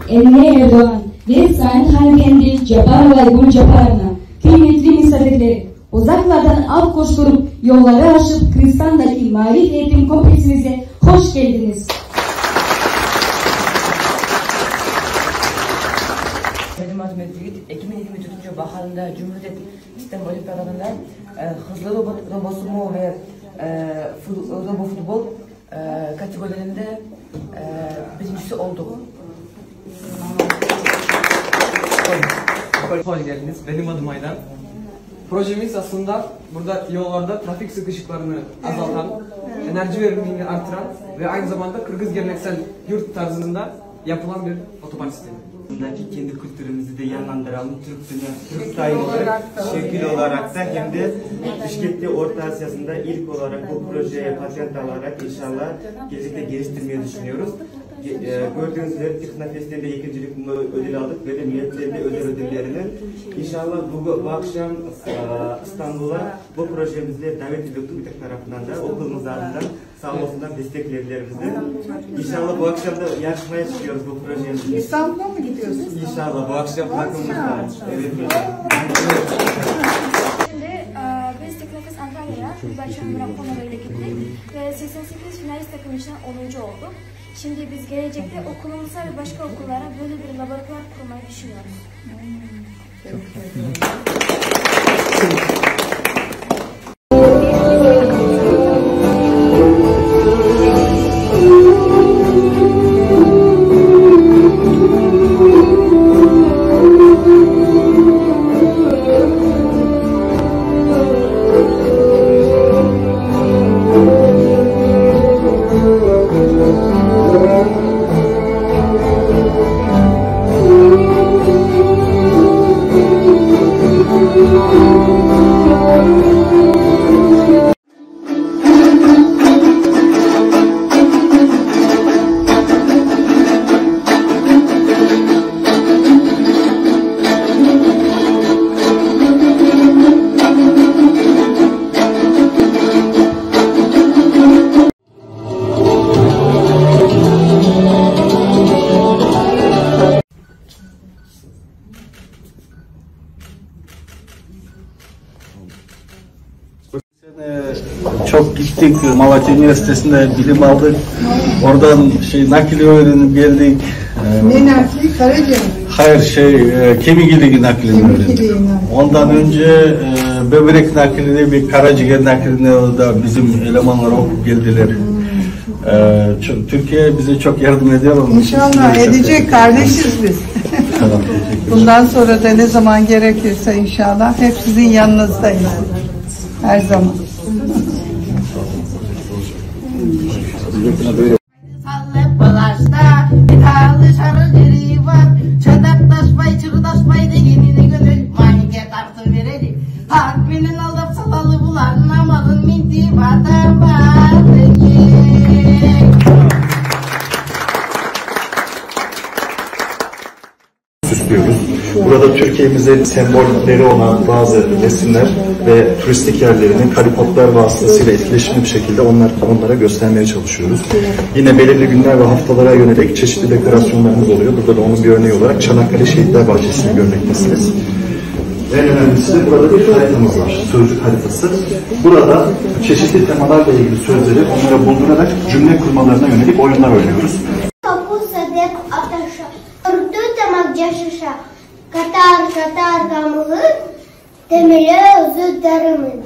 Emine Erdoğan ve Sayın Hanımefendi Cabbarova Gül Cabbarovna, kıymetli misafirleri, uzaklardan alt koşturup yolları aşıp Kırgızistan'daki Marif Eğitim Kompleksimize hoş geldiniz. Benim adım Edgit. 2024 baharında Cumhuriyet Sistem Olimpiyatlarında hızlı robosumo ve robofutbol kategorilerinde birincisi olduk. Hoş geldiniz. Benim adım Aydan. Projemiz aslında burada yollarda trafik sıkışıklarını azaltan, enerji verimliliğini artıran ve aynı zamanda Kırgız geleneksel yurt tarzında yapılan bir otoban sistemi. Kendi kültürümüzü de yanlandıralım. Türk sayı olarak, şekil olarak da hem de Bişkek'te Orta Asya'sında ilk olarak bu projeye patent alarak inşallah gelecekte geliştirmeyi düşünüyoruz. Gördüğünüz üzere Teknofest'te ikincilik ödül aldık ve de milletlerinde ödüllerini inşallah bu akşam İstanbul'a bu projemizle davet edildik TÜBİTAK tarafından da okulumuz adından sağ olsunlar desteklerlerimizle. İnşallah bu akşam da yarışmaya çıkıyoruz bu projemizle. İstanbul'a mı gidiyorsunuz? İnşallah bu akşam takımımızda. Evet. Şimdi biz Teknofest Antalya'ya Gülberçen Murat Konora ile gittik ve 88 finalist takım için 10. olduk. Şimdi biz gelecekte okulumuza ve başka okullara böyle bir laboratuvar kurmayı düşünüyoruz. Çok gittik, Malatya Üniversitesi'nde bilim aldık. Oradan nakli öğrenip geldik. Ne nakli? Karaca mı? Hayır, kemik iliği naklini öğrendik. Ondan önce böbrek naklini, bir karaciğer naklini da bizim elemanlar okup geldiler. Türkiye bize çok yardım ediyor. İnşallah edecek, kardeşiz biz. Tamam, bundan sonra da ne zaman gerekirse inşallah hep sizin yanınızdayız. Her zaman. Balaşta bir tane şarı deri var. Çadaktaşmay, çırdaşmay degenini götür. Manike tartı verelim. Harpinin alıp salalı bulan namazın minti vatan var. Süslüyoruz. Burada Türkiye'mizin sembolleri olan bazı resimler ve turistik yerlerini karikatürler vasıtasıyla etkileşimli bir şekilde onlara göstermeye çalışıyoruz. Yine belirli günler ve haftalara yönelik çeşitli dekorasyonlarımız oluyor. Burada da onun bir örneği olarak Çanakkale Şehitler Bahçesi'ni görmektesiniz. En önemlisi de burada bir haritamız var, sözcük haritası. Burada çeşitli temalarla ilgili sözleri onlara buldurarak cümle kurmalarına yönelik oyunlar oynuyoruz. Katar kamığı demire özü darımın.